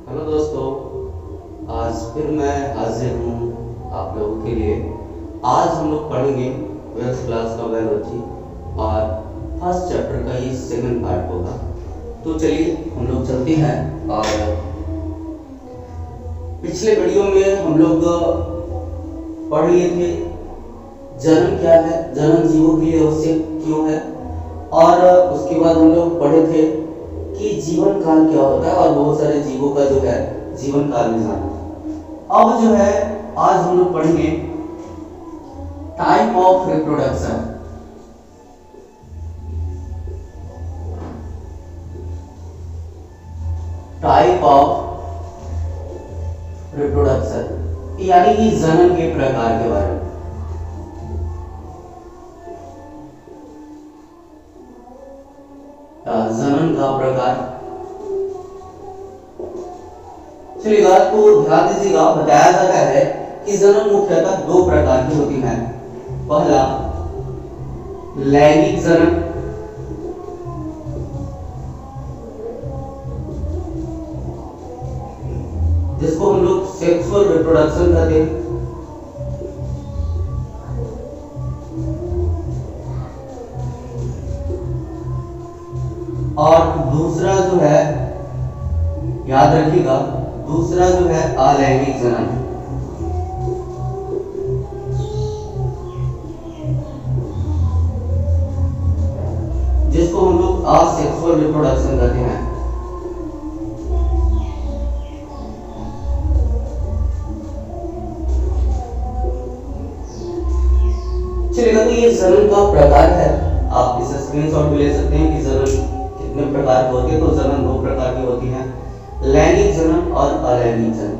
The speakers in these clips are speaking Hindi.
हेलो दोस्तों, आज फिर मैं हाजिर हूँ आप लोगों के लिए। आज हम लोग पढ़ेंगे 12th क्लास का बायोलॉजी और फर्स्ट चैप्टर का ये सेकंड पार्ट होगा। तो चलिए हम लोग चलते हैं। और पिछले वीडियो में हम लोग पढ़ लिए थे जन्म क्या है, जन्म जीवों के लिए आवश्यक क्यों है, और उसके बाद हम लोग पढ़े थे कि जीवन काल क्या होता है और बहुत सारे जीवों का जो है जीवन काल में जाना। अब जो है आज हम लोग पढ़ेंगे type of reproduction. Type of reproduction यानी कि जन्म के प्रकार के बारे में। जनन का प्रकार चलिएगा, तो ध्यान दीजिएगा। बताया जाता है कि जनन मुख्यतः दो प्रकार की होती है। पहला लैंगिक जनन, जिसको हम लोग सेक्सुअल रिप्रोडक्शन कहते हैं, और दूसरा जो है याद रखिएगा, दूसरा जो है अलैंगिक जनन। जिसको हम लोग असेक्सुअल रिप्रोडक्शन कहते हैं। चलिएगा, तो ये जनन का प्रकार है। आप इसे स्क्रीनशॉट भी ले सकते हैं कि जनन कितने प्रकार की होती है। तो जनन दो प्रकार की होती है, लैंगिक जनन और अलैंगिक जनन।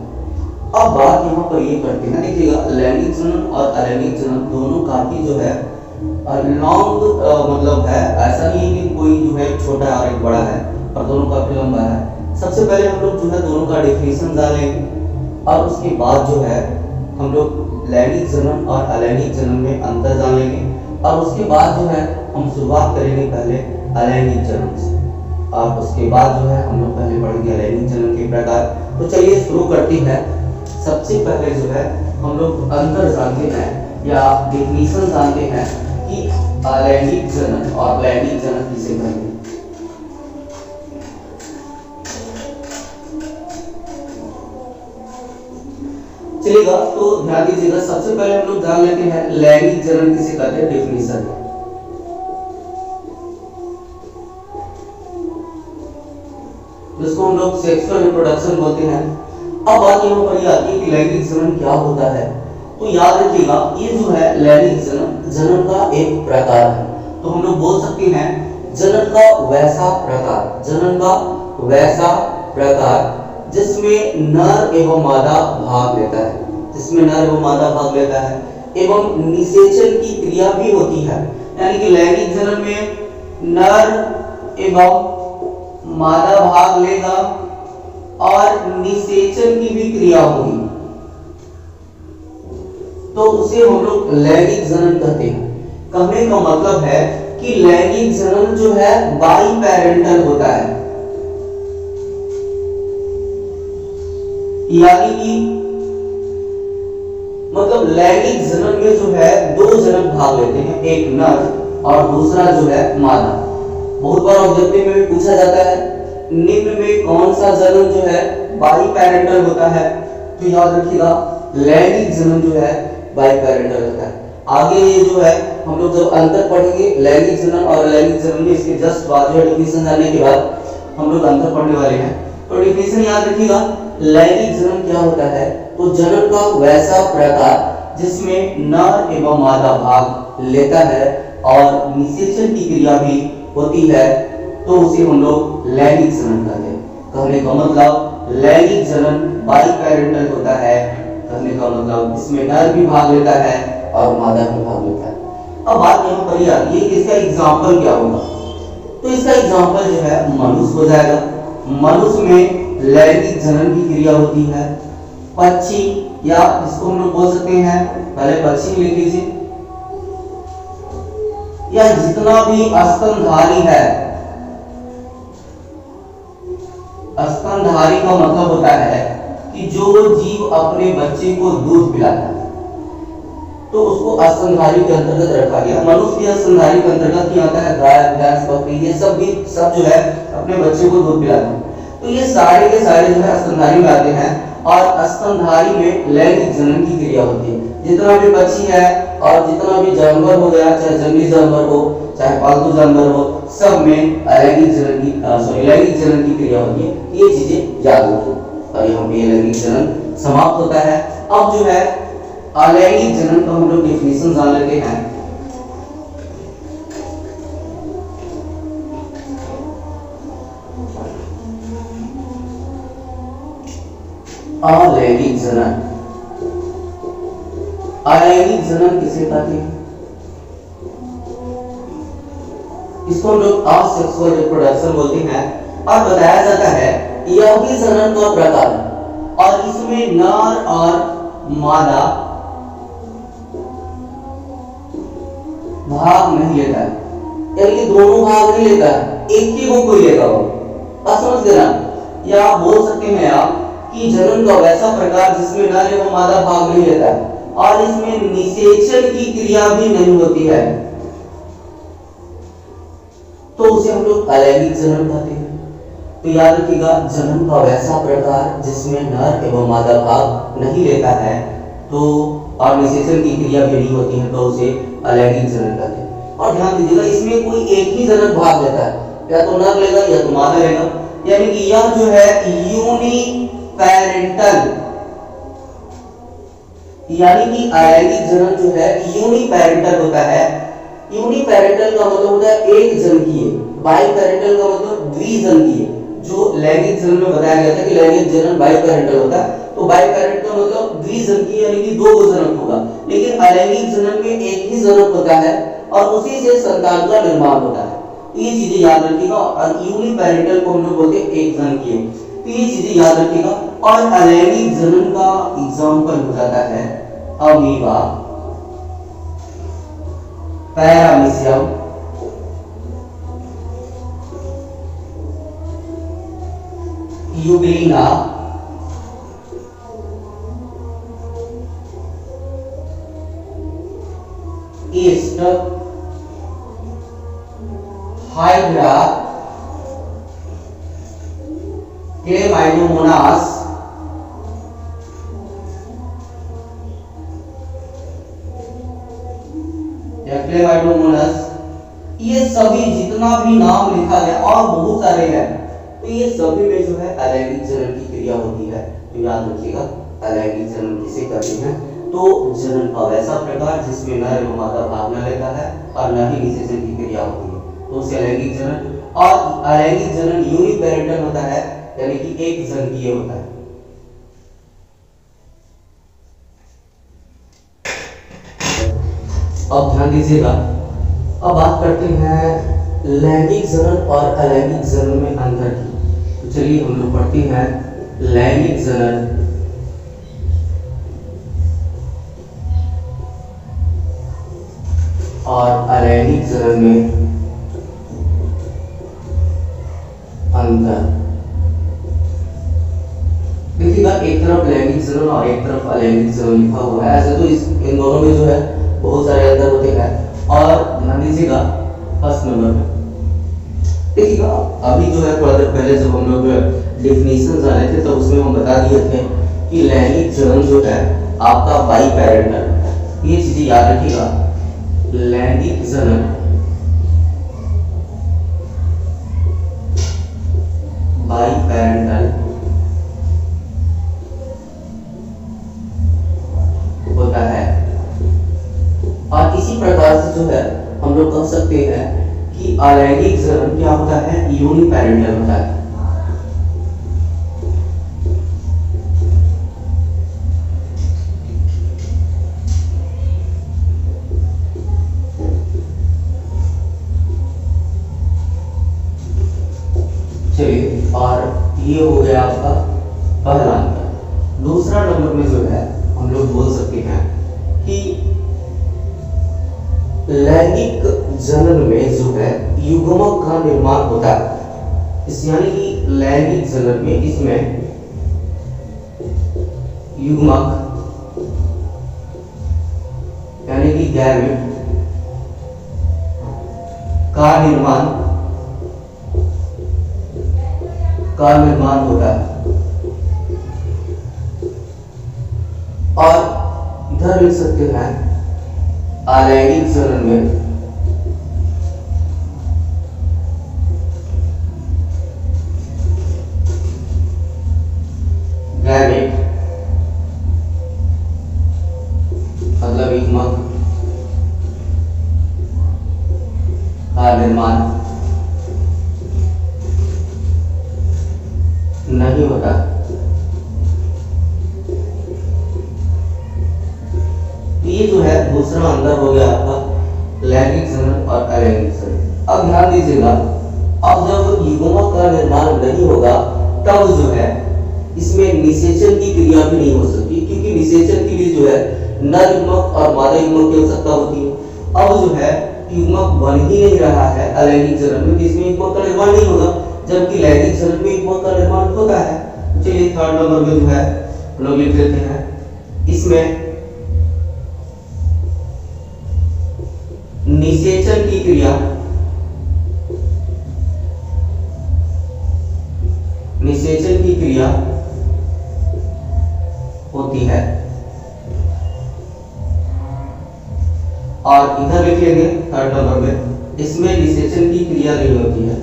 अब बात यहाँ पर ये करते हैं, देखिएगा लैंगिक जनन और अलैंगिक जनन दोनों काफी जो है लॉन्ग मतलब है। ऐसा नहीं है कि कोई जो है छोटा और एक बड़ा है, और दोनों काफी लंबा है। सबसे पहले हम लोग जो है दोनों का डेफिनेशन जानेंगे, और उसके बाद जो है हम लोग लैंगिक जनन और अलैंगिक जनन में अंतर जान लेंगे, और उसके बाद जो है हम शुरुआत करेंगे पहले अलैंगिक जनन से, और उसके बाद जो है हम लोग पहले पढ़ेंगे अलैंगिक जनन के प्रकार। तो चलिए शुरू करते हैं। सबसे पहले जो है हम लोग अंतर जानते हैं या डेफिनेशन जानते हैं कि अलैंगिक जनन और लैंगिक जनन किसे कहते हैं। चलिएगा, तो ध्यान दीजिएगा। सबसे पहले हम लोग जान लेते हैं लैंगिक जनन किसे कहते हैं, डेफिनेशन। जिसको हम लोग सेक्सुअल रिप्रोडक्शन बोलते हैं। अब बात यहाँ पर यह आती है कि लैंगिक जनन क्या होता है। तो याद रखिएगा, ये जो है लैंगिक जनन जनन का एक प्रकार है। तो हम लोग बोल सकते हैं जनन का वैसा प्रकार, जनन का वैसा प्रकार जिसमें नर एवं मादा भाग लेता है, जिसमें नर एवं मादा भाग लेता है, एवं निषेचन की क्रिया भी होती है। यानी कि लैंगिक जनन में नर एवं मादा भाग लेगा और निषेचन की भी क्रिया होगी, तो उसे हम लोग लैंगिक जनन कहते हैं। कहने का मतलब है कि लैंगिक जनन जो है बाई पैरेंटल होता है, यानी कि मतलब लैंगिक जनन में जो है दो जनक भाग लेते हैं, एक नर और दूसरा जो है मादा। बहुत बार ऑब्जेक्टिव में भी पूछा जाता है निम्न में कौन सा जनन जो है बाई पैरेंटल होता है। तो याद रखिएगा लैंगिक जनन जो है बाई पैरेंटल होता है। आगे ये जो है हम लोग जब अंतर पढ़ेंगे लैंगिक जनन और अलैंगिक जनन में, इसके जस्ट बाद जो डेफिनेशन जानने के बाद हम लोग अंतर पढ़ने वाले हैं। तो डेफिनेशन याद रखिएगा, लैंगिक जनन क्या होता है, तो जनन का वैसा प्रकार जिसमें नर एवं मादा भाग लेता है और निषेचन की क्रिया भी होती है, तो उसे हम लोग लैंगिक जनन कहते हैं। कहने का मतलब लैंगिक जनन बाई पैरेंटल होता है। कहने का मतलब इसमें नर भी भाग लेता है और मादा भी भाग लेता है। अब बात यहाँ पर ये आती है कि इसका एग्जाम्पल क्या होगा। तो इसका एग्जाम्पल जो है मनुष्य हो जाएगा। मनुष्य में लैंगिक जनन की क्रिया होती है। पक्षी, या जिसको हम लोग बोल सकते हैं, पहले पक्षी लिख लीजिए, या जितना भी स्तनधारी है, स्तनधारी का मतलब होता है कि जो जीव अपने बच्चे को दूध पिलाता है, तो उसको स्तनधारी के अंतर्गत रखा गया। मनुष्य भी स्तनधारी के अंतर्गत ही आता है। गाय, भैंस, बकरी ये सब जो है अपने बच्चे को दूध पिलाते हैं। तो ये सारे के सारे जो है स्तनधारी में आते हैं। और स्तनधारी में लैंगिक जनन की क्रिया होती है। जितना भी पक्षी है और जितना भी जानवर हो गया, चाहे जंगली जानवर हो चाहे पालतू जानवर हो, सब में लैंगिक जनन की क्रिया होती है। ये चीजें याद रखो। और यहाँ पे लैंगिक जनन समाप्त होता है। अब जो है अलैंगिक जनन का हम लोग डेफिनेशन जान लेते हैं। अलैंगिक जनन, अलैंगिक जनन किसे कहते हैं? इसको हम लोग असेक्सुअल रिप्रोडक्शन बोलते हैं। और बताया जाता है यह भी जनन का प्रकार है और इसमें नर और मादा भाग नहीं लेता है, यानी दोनों भाग नहीं लेता है, एक ही को कोई लेगा वो। समझ गए ना? या आप बोल सकते हैं आप कि जनन का वैसा प्रकार जिसमें नर एवं मादा भाग नहीं लेता है और इसमें निषेचन की क्रिया भी नहीं होती है, तो उसे हम लोग अलैंगिक जनन कहते हैं। तो याद रखिएगा, जनन का वैसा प्रकार जिसमें नर एवं मादा भाग नहीं लेता है तो और निषेचन की क्रिया भी नहीं होती है, तो उसे अलैंगिक जनन कहते हैं। और ध्यान दीजिएगा, इसमें कोई एक ही जनक भाग लेता है, या तो नर लेगा या तो मादा लेगा। यानी कि यह जो है यूनिपेरेंटल, यानी कि अलैंगिक जनन जो है यूनिपेरेंटल होता है। यूनिपेरेंटल का मतलब होता है एक जनकीय, बाइपेरेंटल का मतलब द्विजनकीय। जो लैंगिक जनन में बताया गया था कि लैंगिक जनन बाइपेरेंटल होता है, तो बाइपेरेंट का मतलब द्विजनकीय यानी कि दो जनक होगा। लेकिन अलैंगिक जनन में एक ही जनक होता है और उसी से संतान का निर्माण होता है। तो ये चीजें याद रखिएगा। और यूनिपेरेंटल को हम लोग बोलते हैं एक जनकीय, तो ये चीजें याद रखिएगा। और अलैंगिक जनन का एग्जाम्पल हो जाता है amoeba, paramecium, Euglena, east, hydra, Chlamydomonas, या क्लेमाइडोमोनास, ये सभी जितना भी नाम लिखा गया और बहुत सारे हैं, तो ये सभी में जो है अलैंगिक जनन की क्रिया होती है। तो याद रखिएगा, अलैंगिक जनन किसे कहते हैं? तो जनन का वैसा प्रकार जिसमें नर एवं मादा भाग न लेता है और न ही निषेचन की क्रिया होती है, तो उसे अलैंगिक जनन। और अलैंगिक जनन यूनिपेरेंटल होता है, यानी कि एक जनकीय होता है। अब ध्यान दीजिएगा, अब बात करते हैं लैंगिक जनन और अलैंगिक जनन में अंतर की। तो चलिए हम लोग पढ़ते हैं लैंगिक जनन और अलैंगिक जनन में अंतर। देखिएगा, एक तरफ लैंगिक जनन और एक तरफ अलैंगिक जनन लिखा हुआ है। ऐसे तो इन दोनों में जो है बहुत सारे अंतर होते हैं। और ध्यान दीजिएगा, फर्स्ट नंबर में देखिएगा, अभी जो है थोड़ा देर पहले जब हम लोग डेफिनेशन जाने थे तो उसमें हम बता दिए थे कि लैंगिक जनन जो है आपका बाइपेरेंटल। ये चीजें याद रखिएगा, लैंगिक जनन बाइपेरेंटल होता है। और इसी प्रकार से जो है हम लोग कह सकते हैं कि अलैंगिक जनन क्या होता है? यूनिपेरेंटल होता है। चलिए, और ये हो गया आपका पहला अंतर। दूसरा नंबर में जो है हम लोग बोल सकते हैं कि लैंगिक जनन में जो है युग्मक का निर्माण होता है। इस यानी कि लैंगिक जनन में इसमें युग्मक यानी कि गैमेट का निर्माण होता है। और इधर लिख सकते हैं अलैंगिक जनन में गैमेट मतलब युग्मक का निर्माण नहीं होता। ये जो है दूसरा अंतर हो गया आपका लैंगिक जनन और अलैंगिक जनन। अब ध्यान दीजिएगा, अब जब युग्मक का निर्माण नहीं होगा तब जो है इसमें निषेचन की क्रिया भी नहीं हो सकती, क्योंकि निषेचन के लिए जो है नर युग्मक और मादा युग्मक की आवश्यकता होती है। अब जो है युग्मक बन ही नहीं रहा है अलैंगिक जनन में, इसमें युग्मक का निर्माण नहीं होगा, जबकि लैंगिक जनन में युग्मक का निर्माण होता है। चलिए थर्ड नंबर में जो है हम लोग लिख लेते हैं, इसमें निषेचन की क्रिया होती है। और इधर लिख लेंगे थर्ड नंबर में, इसमें निषेचन की क्रिया नहीं होती है।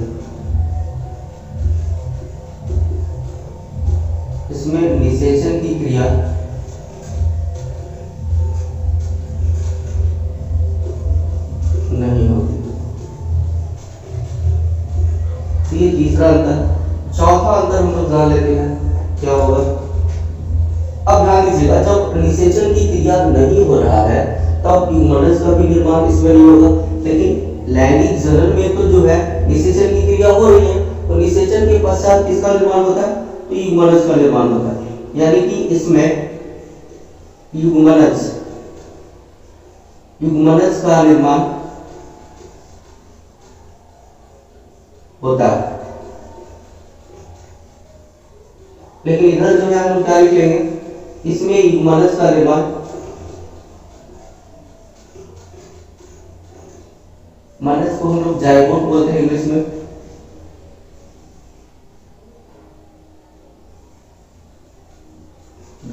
इसमें निषेचन की क्रिया नहीं होती। तो ये तीसरा अंतर। चौथा अंतर हम लोग जान लेते हैं क्या होगा। अब ध्यान दीजिएगा, जब निषेचन की क्रिया नहीं हो रहा है तब युग्मनज का भी निर्माण इसमें नहीं होगा, लेकिन लैंगिक जनन में तो जो है निषेचन की क्रिया हो रही है, तो निषेचन के पश्चात किसका निर्माण होता है, तो युग्मनज का निर्माण होता है। यानी कि इसमें युग्मनज का निर्माण होता है। लेकिन इधर जो है हम क्या लिख लेंगे, इसमें युग्मनज का निर्माण मानस को हम लोग जाइगोट बोलते हैं इंग्लिश में।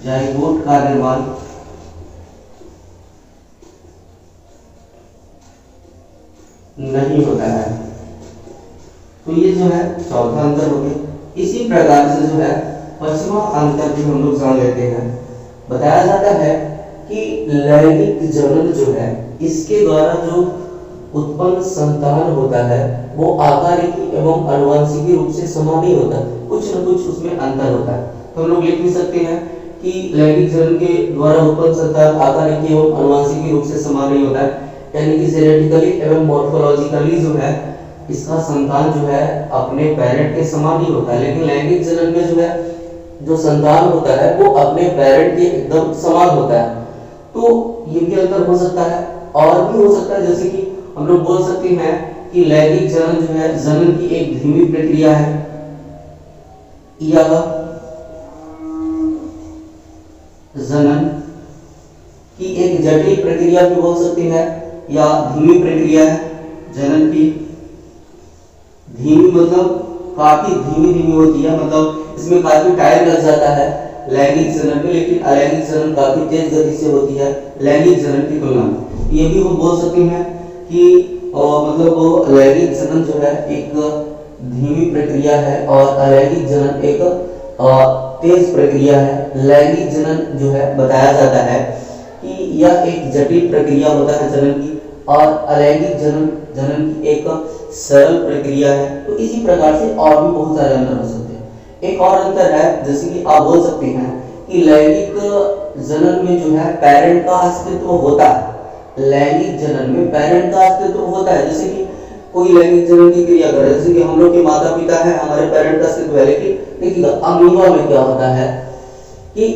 जाइगोट का निर्माण नहीं होता है। तो ये जो है चौथा अंतर हो गया। इसी प्रकार से जो है पांचवा अंतर भी हम लोग जान लेते हैं। बताया जाता है कि लैंगिक जनन जो है इसके द्वारा जो उत्पन्न संतान होता है वो आकारिकी एवं आनुवंशिकी रूप से समान नहीं होता, कुछ न कुछ उसमें अंतर होता है। तो हम लोग लिख भी सकते हैं कि लैंगिक जनन के द्वारा उत्पन्न संतान आकारिकी एवं आनुवंशिकी रूप से समान नहीं होता है, यानी कि जेनेटिकली एवं मॉर्फोलॉजिकली जो है इसका संतान जो है अपने पेरेंट के समान नहीं होता है। लेकिन लैंगिक जनन में जो है जो संतान होता है वो अपने पेरेंट के एकदम समान होता है। तो ये भी अंतर हो सकता है। और भी हो सकता है, जैसे कि हम लोग बोल सकते हैं कि लैंगिक जनन जो है जनन की एक धीमी प्रक्रिया है, या जनन की एक जटिल प्रक्रिया भी बोल सकते हैं, या धीमी प्रक्रिया है। जनन की धीमी मतलब काफी धीमी होती है, मतलब इसमें काफी टाइम लग जाता है लैंगिक जनन में, लेकिन अलैंगिक जनन काफी तेज गति से होती है लैंगिक जनन की तुलना में। ये भी हम बोल सकते हैं कि मतलब वो लैंगिक जनन जो है एक धीमी प्रक्रिया है और अलैंगिक जनन एक तेज प्रक्रिया है। लैंगिक जनन जो है बताया जाता है कि यह एक जटिल प्रक्रिया होता है जनन की, और अलैंगिक जनन की एक सरल प्रक्रिया है। तो इसी प्रकार से और भी बहुत सारे अंतर हो सकते हैं। एक और अंतर है, जैसे कि आप बोल सकते हैं कि लैंगिक जनन में जो है पेरेंट का अस्तित्व होता है। लैंगिक जनन में पेरेंट का अस्तित्व होता है, जैसे कि कोई लैंगिक जनन की क्रिया करे, जैसे कि हम लोग के माता पिता हैं, हमारे पेरेंट का अस्तित्व है। लेकिन देखिएगा अमीबा में क्या होता है कि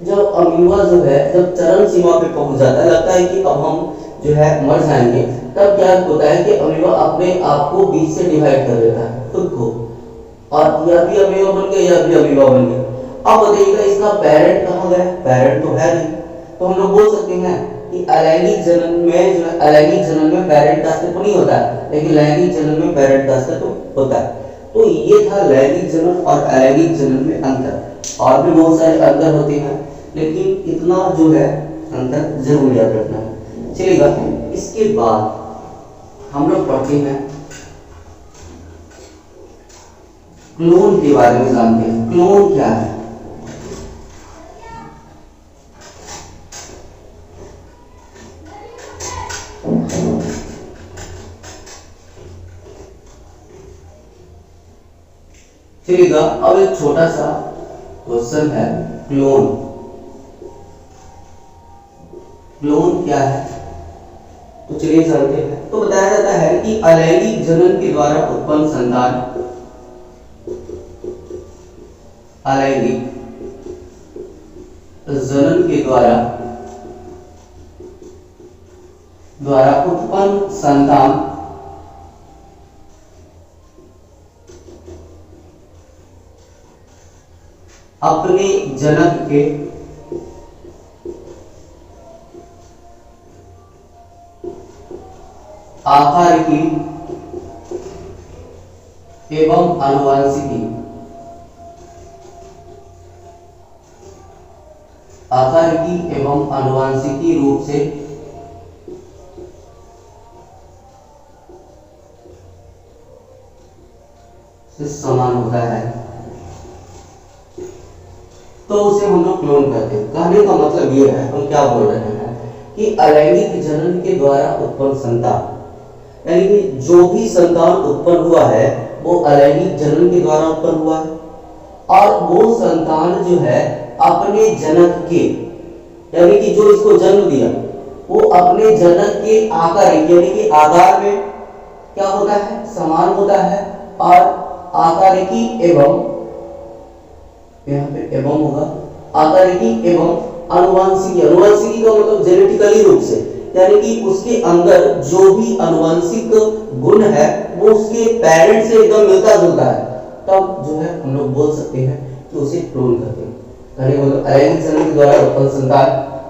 जब अमीबा जो है जब चरम सीमा पे पहुंच जाता है, लगता है कि अब हम जो है मर जाएंगे, तब क्या होता है कि अमीबा अपने आप को बीच से डिवाइड कर देता है खुद को, और यह भी अमीबा बन गया, यह भी अमीबा बन गया। अब बताइएगा इसका पेरेंट कहाँ गया? पेरेंट तो है नहीं, तो हम लोग बोल सकते हैं कि अलैंगिक जनन में जो है, अलैंगिक जनन में पेरेंट का अस्तित्व नहीं होता है, लेकिन लैंगिक जनन में पेरेंट का अस्तित्व होता है। तो ये था लैंगिक जनन और अलैंगिक जनन में अंतर। और भी बहुत सारे अंतर होते हैं, लेकिन इतना जो है अंतर जरूर याद रखना है। चलिएगा, इसके बाद हम लोग पढ़ते हैं क्लोन के बारे में जानते हैं। क्लोन क्या है? चलिएगा, अब एक छोटा सा क्वेश्चन है, क्लोन। क्लोन क्या है? तो चलिए जानते हैं। तो बताया जाता है कि अलैंगिक जनन के द्वारा उत्पन्न संतान, अलैंगिक जनन के द्वारा उत्पन्न संतान अपने जनक के आकार की एवं आनुवंशिकी, आकार की एवं आनुवंशिकी रूप से समान होता है, तो उसे हम लोग क्लोन कहते हैं। कहने का मतलब ये है, हम क्या बोल रहे हैं कि अलैंगिक जनन के द्वारा उत्पन्न संतान, यानी कि जो भी संतान उत्पन्न हुआ है वो अलैंगिक जनन के द्वारा उत्पन्न हुआ है, और वो संतान जो है अपने जनक के, यानी कि जो इसको जन्म दिया वो अपने जनक के आकार, यानी कि आकार में क्या होता है? समान होता है। और आकार की एवं, यहाँ पे एवं होगा, आकार की एवं आनुवंशिकी। आनुवंशिकी का मतलब जेनेटिकली रूप से, यानी कि उसके अंदर जो भी आनुवंशिक गुण है वो उसके पेरेंट से एकदम मिलता जुलता है, तब जो है हम लोग बोल सकते हैं कि उसे क्लोन कहते हैं। यानी मतलब अलैंगिक जनन के द्वारा उत्पन्न संतान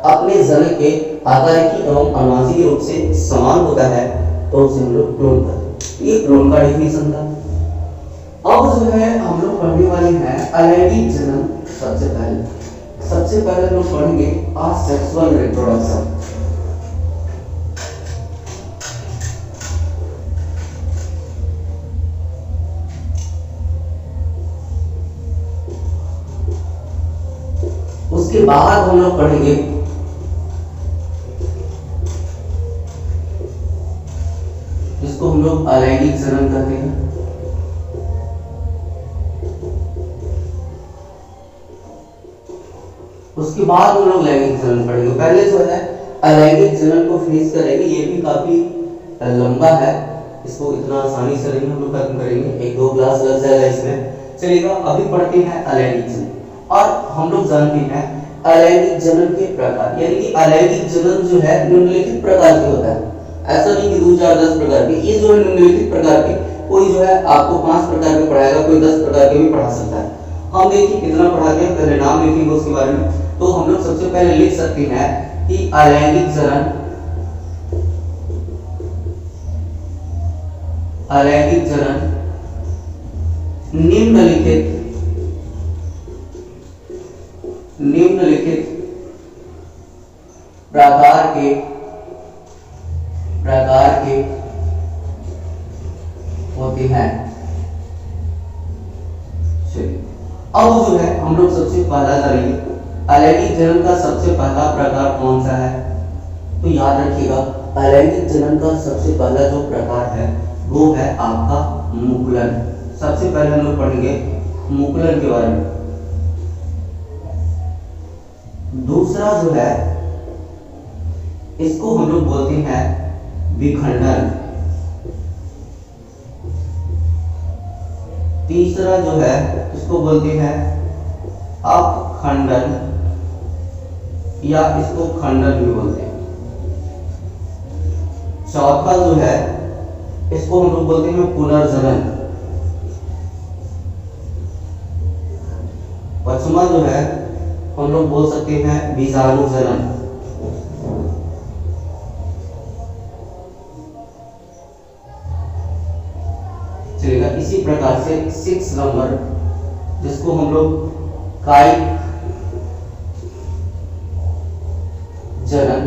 अपने जनक के आकार की एवं आनुवंशिक रूप से समान होता है, तो उसे हम लोग क्लोन कहते हैं। ये क्लोन का डिफिनेशन था। अब जो है हम लोग पढ़ने वाले हैं अलैंगिक जनन। सबसे पहले हम लोग पढ़ेंगे असेक्सुअल रिप्रोडक्शन। उसके बाद हम लोग पढ़ेंगे जिसको हम लोग अलैंगिक जनन कहते हैं। उसके बाद हम लोग लैंगिक जनन पढ़ेंगे। पहले जो है अलैंगिक जनन को फिनिश करेंगे, ये भी काफी लंबा है, इसको इतना आसानी से नहीं हम लोग खत्म करेंगे, 1-2 क्लास लग जाएगा इसमें। चलिएगा, अभी पढ़ते हैं अलैंगिक जनन। और हम लोग जानते हैं अलैंगिक जनन के प्रकार, यानी कि अलैंगिक जनन जो है निम्नलिखित प्रकार के होता है। ऐसा नहीं कि 2, 4, 10 प्रकार के, ये जो है निम्नलिखित प्रकार के, कोई जो है आपको 5 प्रकार के पढ़ाएगा, कोई 10 प्रकार के भी पढ़ा सकता है। हम देखिए कितना पढ़ाते हैं, पहले नाम लिखेंगे उसके बारे में। तो हम लोग सबसे पहले लिख सकते हैं कि अलैंगिक जनन, अलैंगिक जनन निम्नलिखित प्रकार के होते हैं। चलिए, अब जो है हम लोग सबसे पहला करेंगे अलैंगिक जनन का सबसे पहला प्रकार कौन सा है? तो याद रखिएगा, अलैंगिक जनन का सबसे पहला जो प्रकार है वो है आपका मुकुलन। सबसे पहले हम लोग पढ़ेंगे मुकुलन के बारे में। दूसरा जो है इसको हम लोग बोलते हैं विखंडन। तीसरा जो है इसको बोलते हैं अपखंडन, या इसको खंडन भी बोलते हैं। चौथा जो है इसको हम लोग बोलते हैं पुनर्जनन। पांचवा जो है हम लोग बोल सकते हैं बीजाणु जनन। चलेगा। इसी प्रकार से 6 नंबर जिसको हम लोग कायिक जनन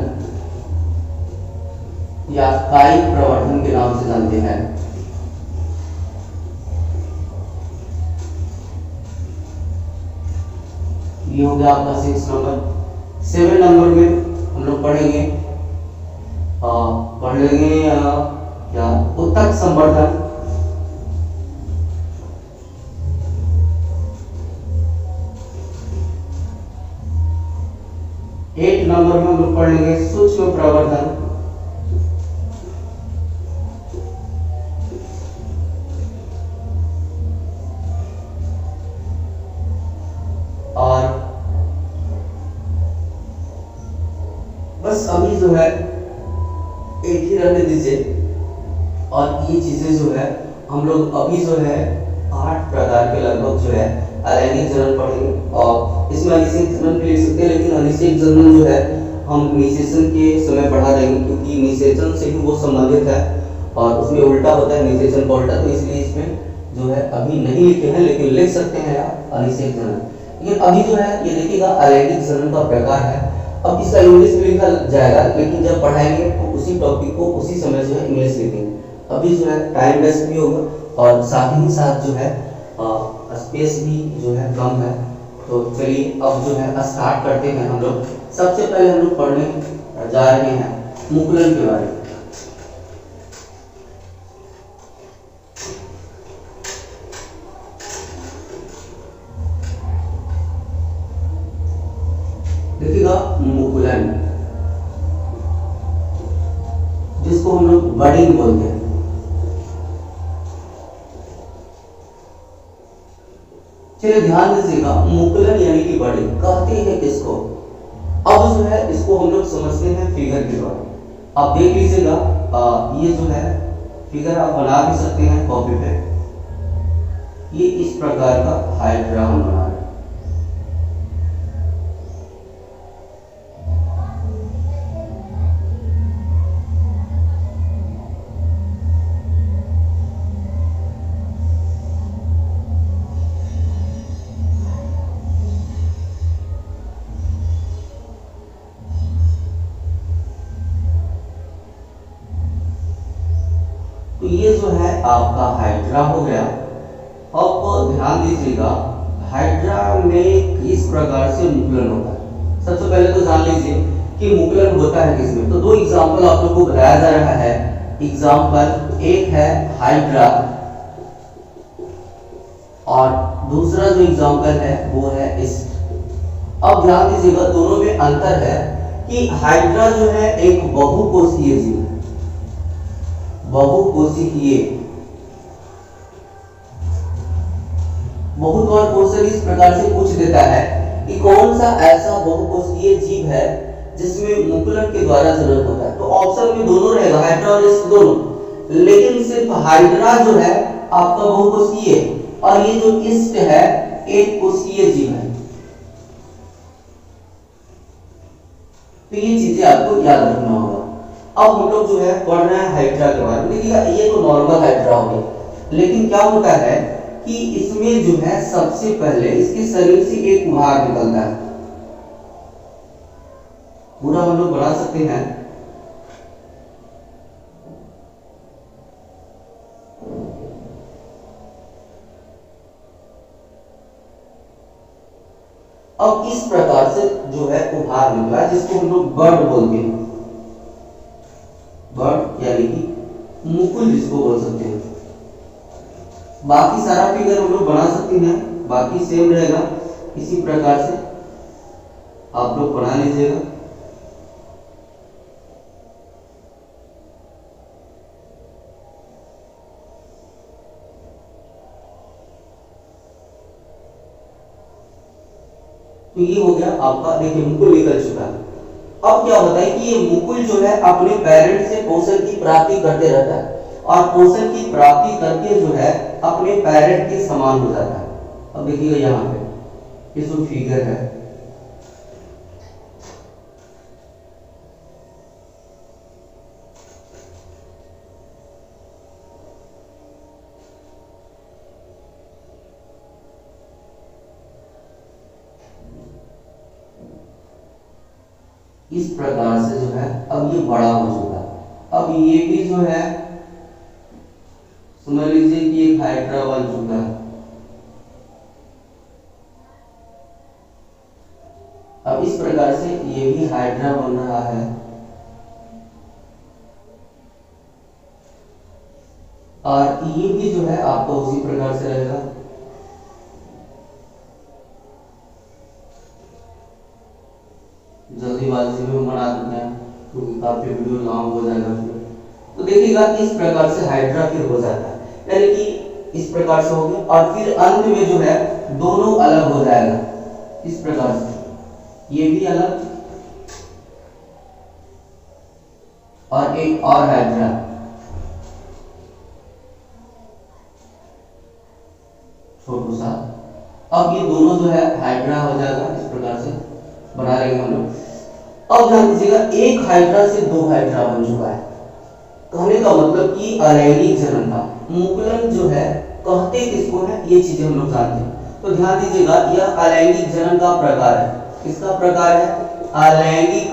या कायिक प्रवर्धन के नाम से जानते हैं। ये हो गया आपका 6 नंबर। 7 नंबर में हम लोग पढ़ेंगे क्या उत्तक संवर्धन। 8 नंबर में हम लोग पढ़ेंगे सूक्ष्म प्रवर्धन। और बस अभी जो है एक ही रहने दीजिए। और ये चीजें जो है हम लोग अभी जो है 8 प्रकार के लगभग जो है अलैंगिक जनन पढ़ेंगे। और इसमें अनिषेक जनन भी लिख सकते हैं, लेकिन अनिषेक जनन जो है हम निषेचन के समय पढ़ा रहेंगे, क्योंकि निषेचन से ही वो संबंधित है और उसमें उल्टा होता है निषेचन का उल्टा। तो इसलिए इसमें जो है अभी नहीं लिखे हैं, लेकिन लिख सकते हैं आप अनिषेक जनन। लेकिन अभी जो है ये देखिएगा अलैंगिक जनन का प्रकार है। अब इसका इंग्लिश में लिखा जाएगा, लेकिन जब पढ़ाएंगे तो उसी टॉपिक को उसी समय जो है इंग्लिश लिखेंगे। अभी जो है टाइम वेस्ट भी होगा और साथ ही साथ जो है स्पेस भी जो है कम है। तो चलिए अब जो है स्टार्ट करते हैं। हम लोग सबसे पहले हम लोग पढ़ने जा रहे हैं मुकुलन के बारे में। देखिएगा मुकुलन जिसको हम लोग बडिंग बोलते हैं। चलिए ध्यान दीजिएगा, मुकुलन यानी कि बडिंग कहते हैं किसको। अब जो है इसको हम लोग समझते हैं फिगर के द्वारा। आप देख लीजिएगा, ये जो है फिगर आप बना भी सकते हैं कॉपी पे। ये इस प्रकार का हाइड्राम बना है। तो ये जो है आपका हाइड्रा हो गया। अब ध्यान दीजिएगा हाइड्रा में किस प्रकार से मुकुलन होता है। सबसे पहले तो जान लीजिए कि मुकुलन होता है किसमें। तो 2 एग्जाम्पल आप लोग को बताया जा रहा है। एग्जाम्पल एक है हाइड्रा और दूसरा जो एग्जाम्पल है वो है इस्ट। अब ध्यान दीजिएगा दोनों में अंतर है कि हाइड्रा जो है एक बहुकोषीय जीव, बहुकोशिकीय। बहुत बार क्वेश्चन इस प्रकार से पूछ देता है कि कौन सा ऐसा बहुकोशिकीय जीव है जिसमें मुकुलन के द्वारा जनन होता है। तो ऑप्शन में दोनों रहेगा, हाइड्रा और इस्ट दोनों, लेकिन सिर्फ हाइड्रा जो है आपका बहुकोशिकीय और ये जो इस्ट है एक कोशिकीय जीव है। तो ये चीजें आपको याद रखना होगा। अब हम लोग जो है पढ़ रहे हैं हाइड्रा के बारे में। देखिएगा ये तो नॉर्मल हाइड्रा हो गया, लेकिन क्या होता है कि इसमें जो है सबसे पहले इसके शरीर से एक भाग निकलता है। पूरा हम लोग बना सकते हैं। अब इस प्रकार से जो है वो भाग निकला है जिसको हम लोग बर्ड बोलते हैं। बर्ड यानी कि मुकुल जिसको बोल सकते हैं। बाकी सारा फिगर हम लोग बना सकते हैं, बाकी सेम रहेगा। इसी प्रकार से आप लोग बना लीजिएगा। तो ये हो गया आपका, देखिए मुकुल निकल चुका है। अब क्या होता है कि ये मुकुल जो है अपने पेरेंट से पोषण की प्राप्ति करते रहता है और पोषण की प्राप्ति करके जो है अपने पेरेंट के समान हो जाता है। अब देखिएगा यहाँ पे ये जो फिगर है इस प्रकार से जो है अब ये बड़ा हो चुका है। अब ये भी जो है समझ लीजिए कि एक हाइड्रा बन चुका है। अब इस प्रकार से ये भी हाइड्रा बन रहा है और ये भी जो है आपको उसी प्रकार से रहेगा। जल्दीबाजी में बना देते हैं क्योंकि काफी वीडियो लॉन्ग हो जाएगा फिर। तो देखिएगा इस प्रकार से हाइड्रा फिर हो जाता है, यानी कि इस प्रकार से हो गया और फिर अंत में जो है दोनों अलग हो जाएगा इस प्रकार से, ये भी अलग और एक और हाइड्रा। छोटू सा अब ये दोनों जो है हाइड्रा हो जाएगा, इस प्रकार से बना लेंगे हम लोग। अब ध्यान दीजिएगा एक हाइड्रा से दो हाइड्रा बन चुका है। कहने का मतलब कि अलैंगिक जनन का मुकुलन जो है कहते किसको है, ये चीजें हम लोग जानते हैं। तो ध्यान दीजिएगा यह अलैंगिक जनन का प्रकार है। किसका प्रकार है? अलैंगिक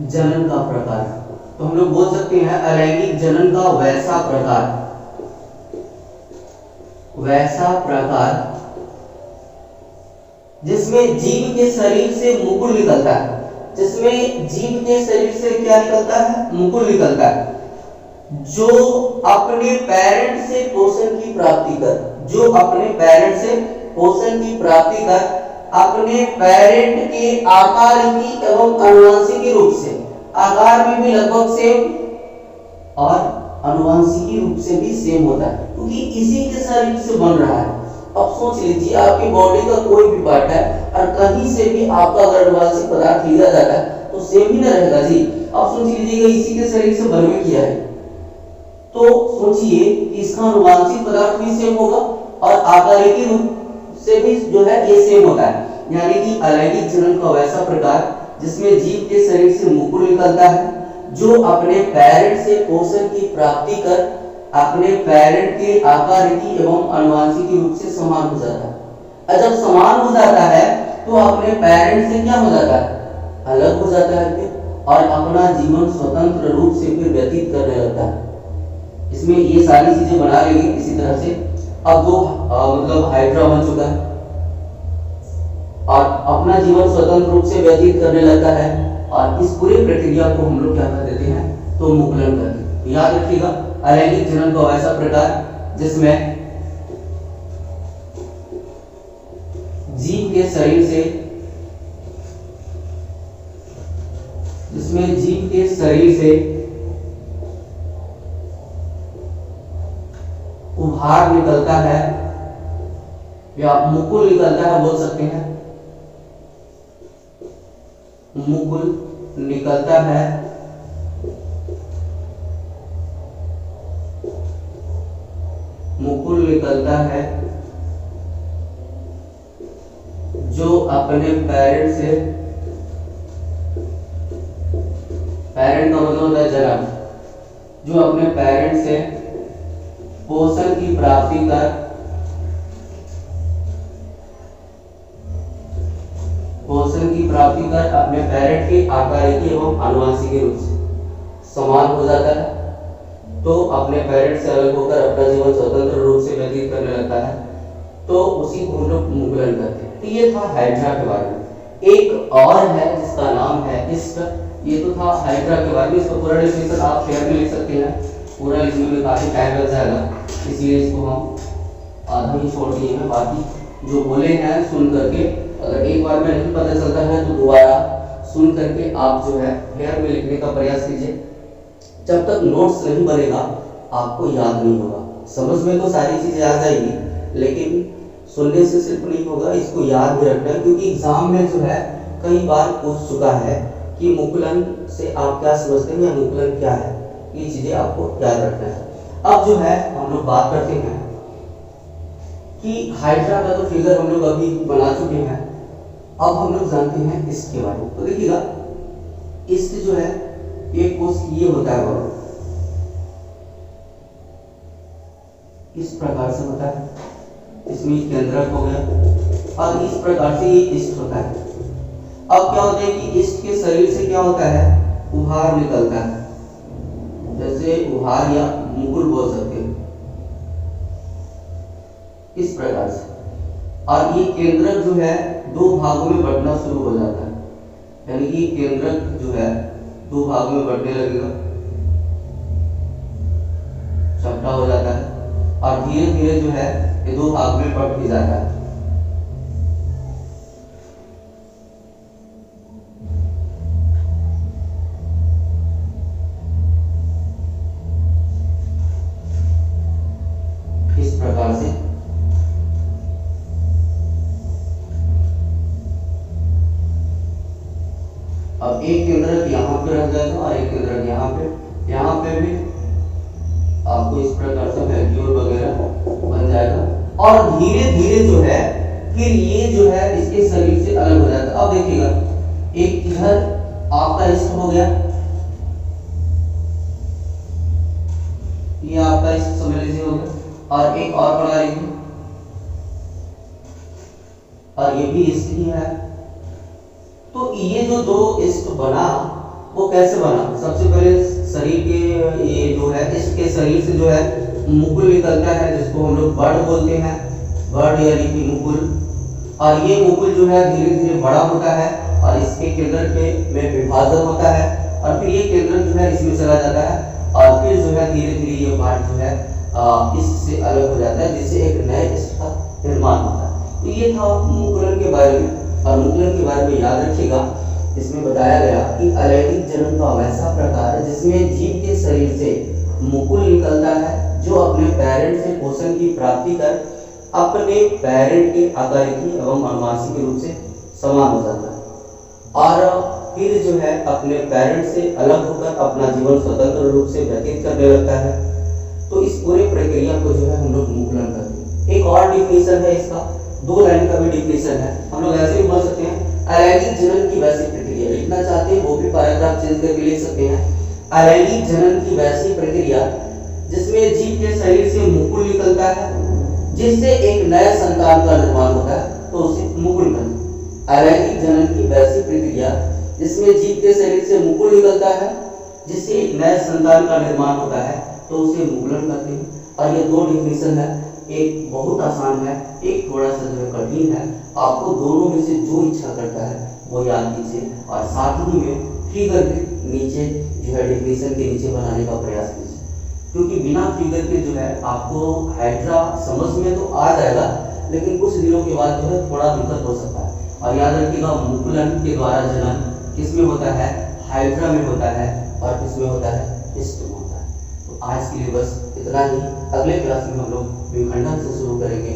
जनन का प्रकार। तो हम लोग बोल सकते हैं अलैंगिक जनन का वैसा प्रकार, वैसा प्रकार जिसमें जीव के शरीर से मुकुल निकलता है, जिसमें जीव के शरीर से क्या निकलता है? मुकुल निकलता है, जो अपने पेरेंट से पोषण की प्राप्ति कर, जो अपने पेरेंट से पोषण की प्राप्ति कर अपने पेरेंट के आकारिकी एवं आनुवंशिकी रूप से, आकार में भी लगभग सेम और आनुवंशिकी रूप से भी सेम होता है क्योंकि इसी के शरीर से बन रहा है। अब सोच लीजिए आपकी बॉडी का कोई भी पार्ट है और कहीं से भी आपका गर्भवासी पदार्थ लिया जाता है तो सेम ही ना रहेगा जी। अब सोच लीजिएगा इसी के शरीर से बनवे किया है तो सोचिए इसका आनुवंशिक पदार्थ भी सेम होगा और आकारिकी रूप से भी जो है ये सेम होता है। यानी कि अलैंगिक जनन का वैसा प्रकार जिसमें जीव के शरीर से मुकुल निकलता है, जो अपने पेरेंट से पोषण की प्राप्ति कर अपने पेरेंट के आकारिकी एवं आनुवंशिकी रूप से समान हो जाता है। और जब समान हो जाता है तो अपने पेरेंट से क्या हो जाता है? अलग हो जाता है फिर और अपना जीवन स्वतंत्र रूप से फिर व्यतीत करने लगता है। इसमें ये सारी चीजें बना लेंगे इसी तरह से। अब दो मतलब हाइड्रा बन चुका है और अपना जीवन स्वतंत्र रूप से व्यतीत करने लगता है और इस पूरी प्रक्रिया को हम लोग क्या कर देते हैं? तो मुकुलन करते हैं। याद रखिएगा अलैंगिक जनन का वैसा प्रकार जिसमें जीव के शरीर से, जिसमें जीव के शरीर से उभार निकलता है या मुकुल निकलता है, बोल सकते हैं मुकुल निकलता है, मुकुल निकलता है जो अपने पेरेंट से, पेरेंट का मतलब होता है जन्म, जो अपने पेरेंट से पोषण की प्राप्ति कर अपने पेरेंट के आकारिकी एवं आनुवंशिकी रूप से समान हो जाता है, तो अपने पेरेंट से अलग होकर अपना जीवन स्वतंत्र रूप से व्यतीत करने लगता है, तो उसी को हम लोग मुकुलन करते हैं। तो ये था हाइड्रा के बारे में। एक और है जिसका नाम है इस्ट। ये तो था हाइड्रा के बारे में। इसका पूरा डेफिनेशन आप शेयर में लिख सकते हैं, पूरा लिखने में काफी टाइम लग जाएगा, इसलिए इसको हम आधा ही छोड़ दिए हैं। बाकी जो बोले हैं सुन करके, अगर एक बार में नहीं पता चलता है तो दोबारा सुन करके आप जो है हेयर में लिखने का प्रयास कीजिए। जब तक नोट्स नहीं बनेगा आपको याद नहीं होगा। समझ में तो सारी चीजें आ जाएगी लेकिन सुनने से सिर्फ नहीं होगा, इसको याद भी रखना है क्योंकि एग्जाम में जो है कई बार पूछ चुका है कि मुकुलन से आप क्या समझते हैं या मुकुलन क्या है, ये चीजें आपको याद रखना है। अब जो है हम लोग बात करते हैं कि हाइड्रा का तो फिगर हम लोग अभी बना चुके हैं। अब हम लोग जानते हैं इस्ट के बारे में। तो देखिएगा इस्ट जो है एक कोष ये होता है वो इस प्रकार से होता है, इसमें केंद्रक हो गया और इस प्रकार से ये इस्ट होता है। अब क्या होता है कि इस्ट के शरीर से क्या होता है, उभार निकलता है, जैसे उभार या मुकुल बोल सकते हैं, इस प्रकार से। और ये केंद्रक जो है दो भागों में बढ़ना शुरू हो जाता है, यानी कि केंद्रक जो है दो भागों में बढ़ने लगेगा, चपटा हो जाता है और धीरे धीरे जो है ये दो भाग में बढ़ भी जाता है। इस प्रकार से अब एक केंद्रक यहाँ पे रह जाएगा और एक केंद्रक यहाँ पे भी आपको इस प्रकार से वैक्यूल वगैरह बन जाएगा और धीरे धीरे जो है फिर ये जो है इसके शरीर से अलग हो जाता है। अब देखिएगा एक इधर आपका इष्ट हो गया, ये आपका इष्ट समझ लीजिए हो गया, और एक और बना लीजिए और ये भी इष्ट ही है। तो ये जो दो इष्ट बना वो कैसे बना, सबसे पहले शरीर के ये जो है इसके शरीर से जो है मुकुल निकलता है, जिसको हम लोग बर्ड बोलते हैं, बर्ड यानी कि मुकुल। और ये मुकुल जो है धीरे धीरे बड़ा होता है और इसके केंद्रक में विभाजन होता है और फिर ये केंद्रक जो है इसमें चला जाता है और फिर जो है धीरे धीरे ये पार्ट जो है इससे अलग हो जाता है, जिससे एक नए इष्ट का निर्माण होता है। तो ये था मुकुलन के बारे में। और मुकुलन के बारे में याद रखिएगा, इसमें बताया गया कि अलैंगिक जन्म का वैसा प्रकार है जिसमें जीव के शरीर से मुकुल निकलता है जो अपने पेरेंट से पोषण की प्राप्ति कर अपने पेरेंट के आकारिकी एवं अनुवांशिक रूप से समान हो जाता है और फिर जो है अपने पेरेंट से अलग होकर अपना जीवन स्वतंत्र रूप से व्यतीत करने लगता है। तो इस पूरे प्रक्रिया को जो है हम लोग मुकुलन करते हैं। एक और डिफिनेशन है इसका, दो लाइन का भी डिफिनेशन है, हम लोग ऐसे भी बोल सकते हैं अलैंगिक जनन की वैसी प्रक्रिया। लिखना चाहते हैं वो भी पैराग्राफ चेंज करके लिख सकते हैं। अलैंगिक जनन की वैसी प्रक्रिया जिसमें जीव के शरीर से मुकुल निकलता है जिससे एक नया संतान का निर्माण होता है, तो उसे मुकुल कहते हैं। अलैंगिक जनन की वैसी प्रक्रिया जिसमें जीव के शरीर से मुकुल निकलता है जिससे एक नए संतान का निर्माण होता है, तो उसे मुकुलन कहते हैं। और ये दो डिफिनेशन है, एक बहुत आसान है, एक थोड़ा सा जो है कठिन है। आपको दोनों में से जो इच्छा करता है वो याद कीजिए और साथ ही में फिगर के नीचे जो है डिफिनेशन के नीचे बनाने का प्रयास कीजिए, क्योंकि बिना फिगर के जो है आपको हाइड्रा समझ में तो आ जाएगा लेकिन कुछ दिनों के बाद जो है थोड़ा दिक्कत हो सकता है। और याद रखिएगा मुकुलन के द्वारा जनन किसमें होता है, हाइड्रा में होता है और किसमें होता है, इष्ट में होता है। तो आज के लिए बस इतना ही। अगले क्लास में हम लोग विखंडन से शुरू करेंगे।